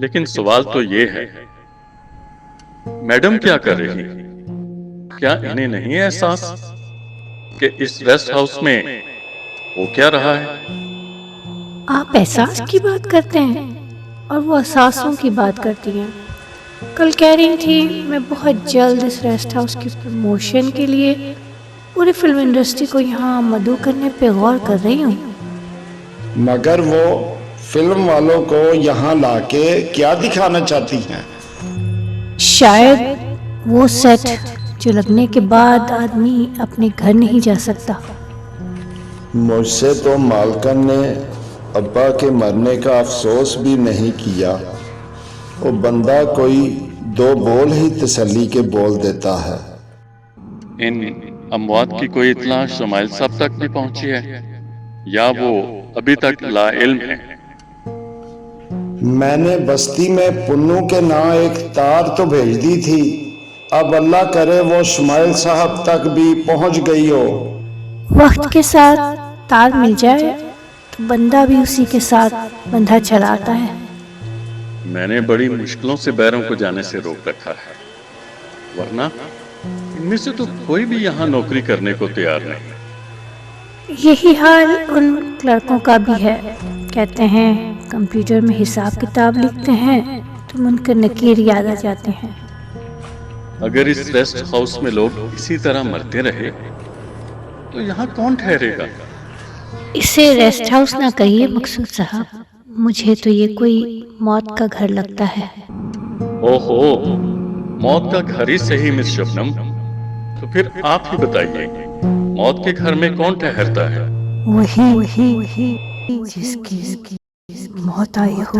लेकिन सवाल तो ये है, मैडम क्या कर रही हैं? क्या इन्हें नहीं है एहसास कि इस रेस्ट हाउस में हो क्या रहा है? आप एहसास की बात करते हैं और वो एहसासों की बात करती हैं। कल कह रही थी मैं बहुत जल्द इस रेस्ट हाउस की प्रमोशन के लिए पूरी फिल्म इंडस्ट्री को यहाँ मदऊ करने पे गौर कर रही हूँ। मगर वो फिल्म वालों को यहाँ लाके क्या दिखाना चाहती हैं? शायद वो सेट जो लगने के बाद आदमी अपने घर नहीं जा सकता। मुझसे तो मालकन ने अब्बा के मरने का अफसोस भी नहीं किया। वो बंदा कोई दो बोल ही तसल्ली के बोल देता है। इन अमवात की कोई इत्तला शमाइल साहब तक भी पहुंची है या वो अभी तक लाइल्म है? मैंने बस्ती में पुन्नू के नाम एक तार तो भेज दी थी। अब अल्लाह करे वो शमाइल साहब तक भी पहुंच गई हो। वक्त के साथ तार मिल जाए तो बंदा भी उसी के साथ बंधा चला आता है। मैंने बड़ी मुश्किलों से बैरों को जाने से रोक रखा है, वरना इनमें से तो कोई भी यहाँ नौकरी करने को तैयार नहीं। यही हाल उन लड़कों का भी है। कहते हैं कंप्यूटर में हिसाब किताब लिखते हैं तो मुनकर नकीर याद आ जाते हैं। अगर इस रेस्ट हाउस में लोग इसी तरह मरते रहे तो यहाँ कौन ठहरेगा? इसे रेस्ट हाउस ना कहिए मकसूद साहब, मुझे तो ये कोई मौत का घर लगता है। ओहो, मौत का घर ही सही मिस शबनम। तो फिर आप ही बताइए, मौत के घर में कौन ठहरता है? वही जिसकी मौत आई हो।